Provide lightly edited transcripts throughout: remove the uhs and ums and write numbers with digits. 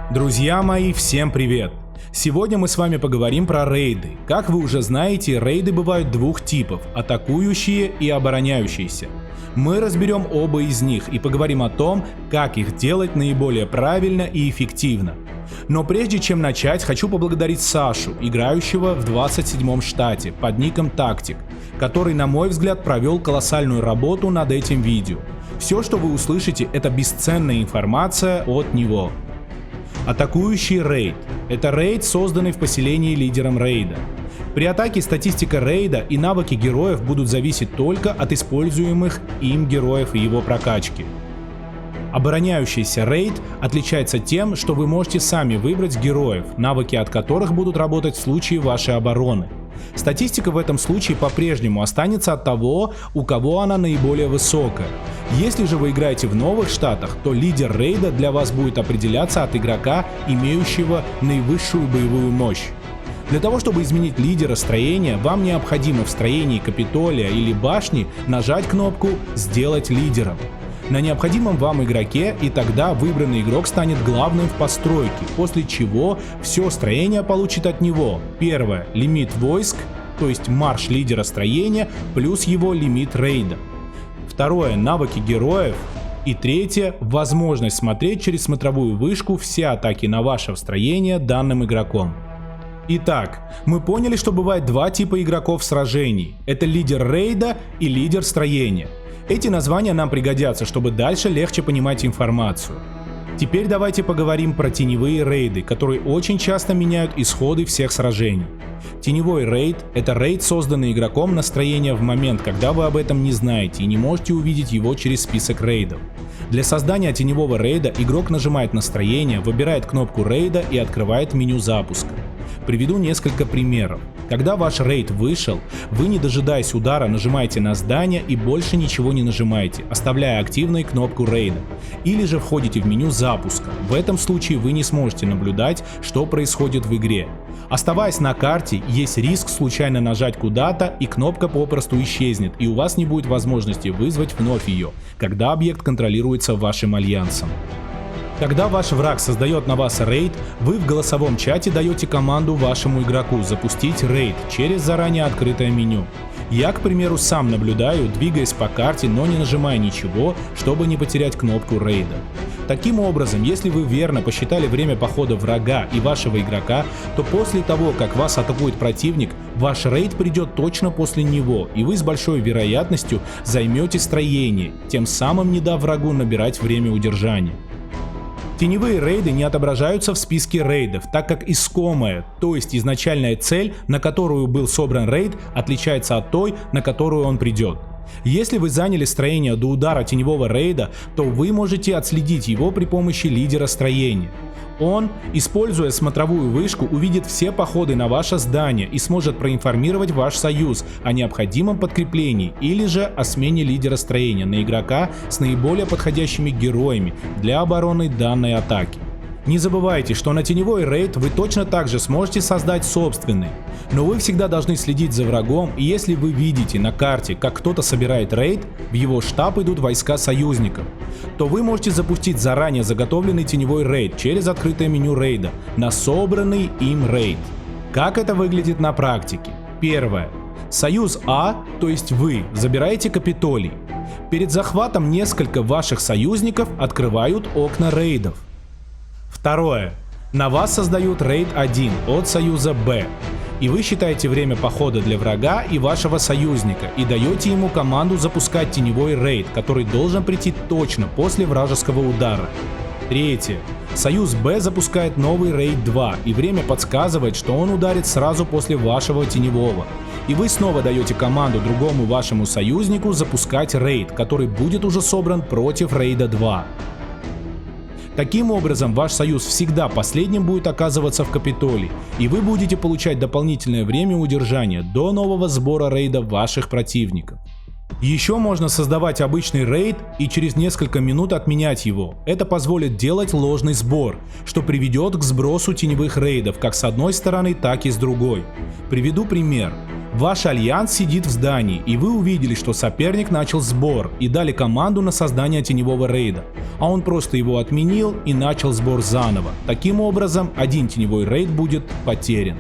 Друзья мои, всем привет! Сегодня мы с вами поговорим про рейды. Как вы уже знаете, рейды бывают двух типов – атакующие и обороняющиеся. Мы разберем оба из них и поговорим о том, как их делать наиболее правильно и эффективно. Но прежде чем начать, хочу поблагодарить Сашу, играющего в 27-м штате под ником Tactic, который, на мой взгляд, провел колоссальную работу над этим видео. Все, что вы услышите, это бесценная информация от него. Атакующий рейд – это рейд, созданный в поселении лидером рейда. При атаке статистика рейда и навыки героев будут зависеть только от используемых им героев и его прокачки. Обороняющийся рейд отличается тем, что вы можете сами выбрать героев, навыки от которых будут работать в случае вашей обороны. Статистика в этом случае по-прежнему останется от того, у кого она наиболее высокая. Если же вы играете в новых штатах, то лидер рейда для вас будет определяться от игрока, имеющего наивысшую боевую мощь. Для того, чтобы изменить лидера строения, вам необходимо в строении Капитолия или башни нажать кнопку «Сделать лидером» на необходимом вам игроке, и тогда выбранный игрок станет главным в постройке, после чего все строение получит от него: первое — лимит войск, то есть марш лидера строения плюс его лимит рейда; второе — навыки героев; и третье — возможность смотреть через смотровую вышку все атаки на ваше строение данным игроком. Итак, мы поняли, что бывает два типа игроков в сражении. Это лидер рейда и лидер строения. Эти названия нам пригодятся, чтобы дальше легче понимать информацию. Теперь давайте поговорим про теневые рейды, которые очень часто меняют исходы всех сражений. Теневой рейд – это рейд, созданный игроком на строение в момент, когда вы об этом не знаете и не можете увидеть его через список рейдов. Для создания теневого рейда игрок нажимает на строение, выбирает кнопку рейда и открывает меню запуска. Приведу несколько примеров. Когда ваш рейд вышел, вы, не дожидаясь удара, нажимаете на здание и больше ничего не нажимаете, оставляя активной кнопку рейда. Или же входите в меню запуска. В этом случае вы не сможете наблюдать, что происходит в игре. Оставаясь на карте, есть риск случайно нажать куда-то, и кнопка попросту исчезнет, и у вас не будет возможности вызвать вновь ее, когда объект контролируется вашим альянсом. Когда ваш враг создает на вас рейд, вы в голосовом чате даете команду вашему игроку запустить рейд через заранее открытое меню. Я, к примеру, сам наблюдаю, двигаясь по карте, но не нажимая ничего, чтобы не потерять кнопку рейда. Таким образом, если вы верно посчитали время похода врага и вашего игрока, то после того, как вас атакует противник, ваш рейд придет точно после него, и вы с большой вероятностью займете строение, тем самым не дав врагу набирать время удержания. Теневые рейды не отображаются в списке рейдов, так как искомая, то есть изначальная цель, на которую был собран рейд, отличается от той, на которую он придет. Если вы заняли строение до удара теневого рейда, то вы можете отследить его при помощи лидера строения. Он, используя смотровую вышку, увидит все походы на ваше здание и сможет проинформировать ваш союз о необходимом подкреплении или же о смене лидера строения на игрока с наиболее подходящими героями для обороны данной атаки. Не забывайте, что на теневой рейд вы точно так же сможете создать собственный, но вы всегда должны следить за врагом, и если вы видите на карте, как кто-то собирает рейд, в его штаб идут войска союзников, то вы можете запустить заранее заготовленный теневой рейд через открытое меню рейда на собранный им рейд. Как это выглядит на практике? Первое. Союз А, то есть вы, забираете Капитолий. Перед захватом несколько ваших союзников открывают окна рейдов. Второе. На вас создают рейд 1 от союза Б, и вы считаете время похода для врага и вашего союзника и даете ему команду запускать теневой рейд, который должен прийти точно после вражеского удара. Третье. Союз Б запускает новый рейд 2, и время подсказывает, что он ударит сразу после вашего теневого. И вы снова даете команду другому вашему союзнику запускать рейд, который будет уже собран против рейда 2. Таким образом, ваш союз всегда последним будет оказываться в Капитолии, и вы будете получать дополнительное время удержания до нового сбора рейда ваших противников. Еще можно создавать обычный рейд и через несколько минут отменять его. Это позволит делать ложный сбор, что приведет к сбросу теневых рейдов как с одной стороны, так и с другой. Приведу пример. Ваш альянс сидит в здании, и вы увидели, что соперник начал сбор и дали команду на создание теневого рейда, а он просто его отменил и начал сбор заново. Таким образом, один теневой рейд будет потерян.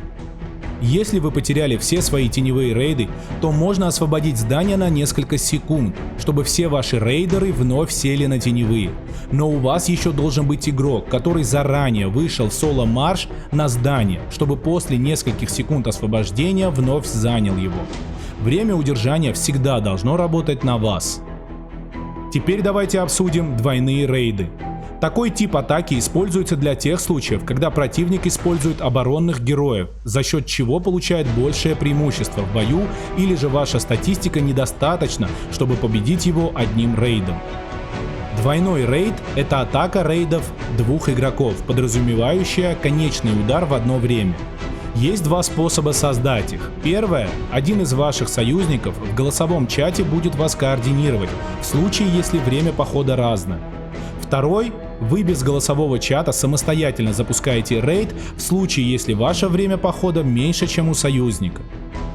Если вы потеряли все свои теневые рейды, то можно освободить здание на несколько секунд, чтобы все ваши рейдеры вновь сели на теневые. Но у вас еще должен быть игрок, который заранее вышел в соло-марш на здание, чтобы после нескольких секунд освобождения вновь занял его. Время удержания всегда должно работать на вас. Теперь давайте обсудим двойные рейды. Такой тип атаки используется для тех случаев, когда противник использует оборонных героев, за счет чего получает большее преимущество в бою, или же ваша статистика недостаточна, чтобы победить его одним рейдом. Двойной рейд – это атака рейдов двух игроков, подразумевающая конечный удар в одно время. Есть два способа создать их. Первое – один из ваших союзников в голосовом чате будет вас координировать, в случае, если время похода разное. Второй – вы без голосового чата самостоятельно запускаете рейд в случае, если ваше время похода меньше, чем у союзника.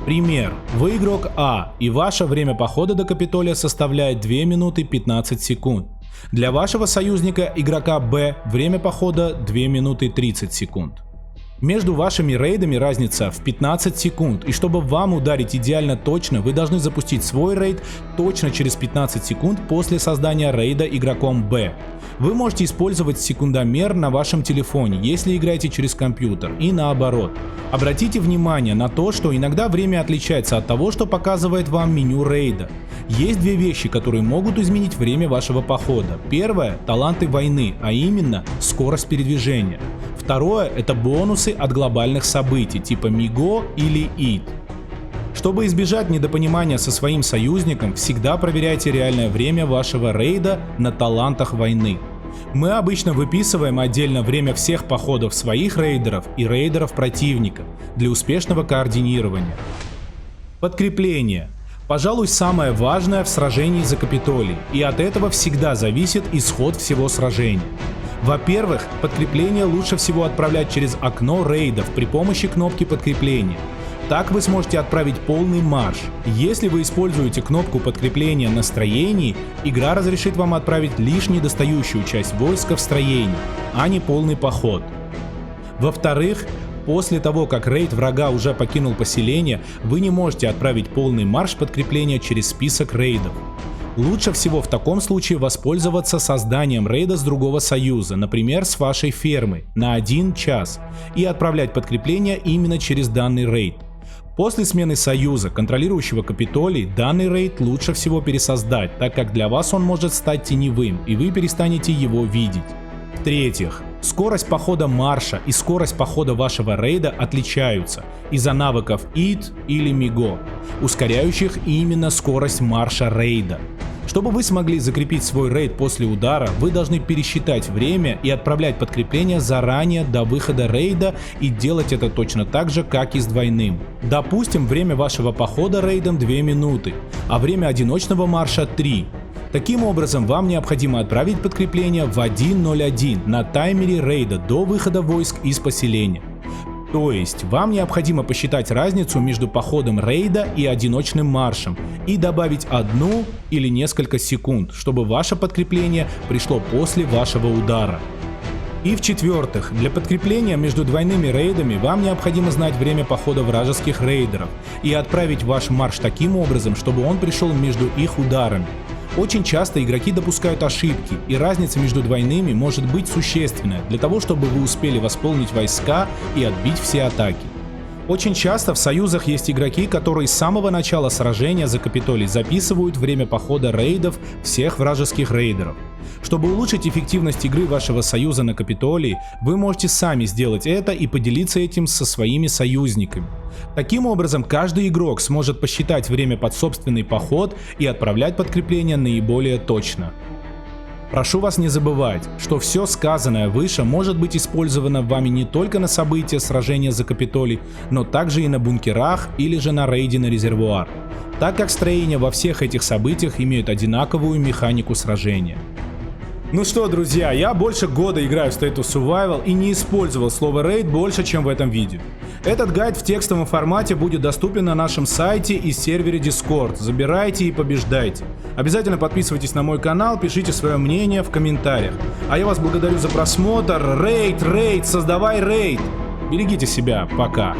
Пример. Вы игрок А, и ваше время похода до Капитолия составляет 2 минуты 15 секунд. Для вашего союзника игрока Б время похода 2 минуты 30 секунд. Между вашими рейдами разница в 15 секунд, и чтобы вам ударить идеально точно, вы должны запустить свой рейд точно через 15 секунд после создания рейда игроком Б. Вы можете использовать секундомер на вашем телефоне, если играете через компьютер, и наоборот. Обратите внимание на то, что иногда время отличается от того, что показывает вам меню рейда. Есть две вещи, которые могут изменить время вашего похода. Первое – таланты войны, а именно скорость передвижения. Второе – это бонусы от глобальных событий, типа МИГО или ИД. Чтобы избежать недопонимания со своим союзником, всегда проверяйте реальное время вашего рейда на талантах войны. Мы обычно выписываем отдельно время всех походов своих рейдеров и рейдеров противника для успешного координирования. Подкрепление. Пожалуй, самое важное в сражении за Капитолий, и от этого всегда зависит исход всего сражения. Во-первых, подкрепление лучше всего отправлять через окно рейдов при помощи кнопки подкрепления. Так вы сможете отправить полный марш. Если вы используете кнопку подкрепления на строении, игра разрешит вам отправить лишь недостающую часть войска в строении, а не полный поход. Во-вторых, после того, как рейд врага уже покинул поселение, вы не можете отправить полный марш подкрепления через список рейдов. Лучше всего в таком случае воспользоваться созданием рейда с другого союза, например, с вашей фермы, на 1 час, и отправлять подкрепление именно через данный рейд. После смены союза, контролирующего Капитолий, данный рейд лучше всего пересоздать, так как для вас он может стать теневым, и вы перестанете его видеть. В-третьих, скорость похода марша и скорость похода вашего рейда отличаются из-за навыков ИД или МИГО, ускоряющих именно скорость марша рейда. Чтобы вы смогли закрепить свой рейд после удара, вы должны пересчитать время и отправлять подкрепление заранее до выхода рейда, и делать это точно так же, как и с двойным. Допустим, время вашего похода рейдом 2 минуты, а время одиночного марша 3. Таким образом, вам необходимо отправить подкрепление в 1:01 на таймере рейда до выхода войск из поселения. То есть, вам необходимо посчитать разницу между походом рейда и одиночным маршем и добавить 1 или несколько секунд, чтобы ваше подкрепление пришло после вашего удара. И в-четвертых, для подкрепления между двойными рейдами вам необходимо знать время похода вражеских рейдеров и отправить ваш марш таким образом, чтобы он пришел между их ударами. Очень часто игроки допускают ошибки, и разница между двойными может быть существенная для того, чтобы вы успели восполнить войска и отбить все атаки. Очень часто в союзах есть игроки, которые с самого начала сражения за Капитолий записывают время похода рейдов всех вражеских рейдеров. Чтобы улучшить эффективность игры вашего союза на Капитолии, вы можете сами сделать это и поделиться этим со своими союзниками. Таким образом, каждый игрок сможет посчитать время под собственный поход и отправлять подкрепление наиболее точно. Прошу вас не забывать, что все сказанное выше может быть использовано вами не только на события сражения за Капитолий, но также и на бункерах или же на рейде на резервуар, так как строения во всех этих событиях имеют одинаковую механику сражения. Ну что, друзья, я больше года играю в State of Survival и не использовал слово рейд больше, чем в этом видео. Этот гайд в текстовом формате будет доступен на нашем сайте и сервере Discord. Забирайте и побеждайте. Обязательно подписывайтесь на мой канал, пишите свое мнение в комментариях. А я вас благодарю за просмотр. Рейд, создавай рейд. Берегите себя, пока.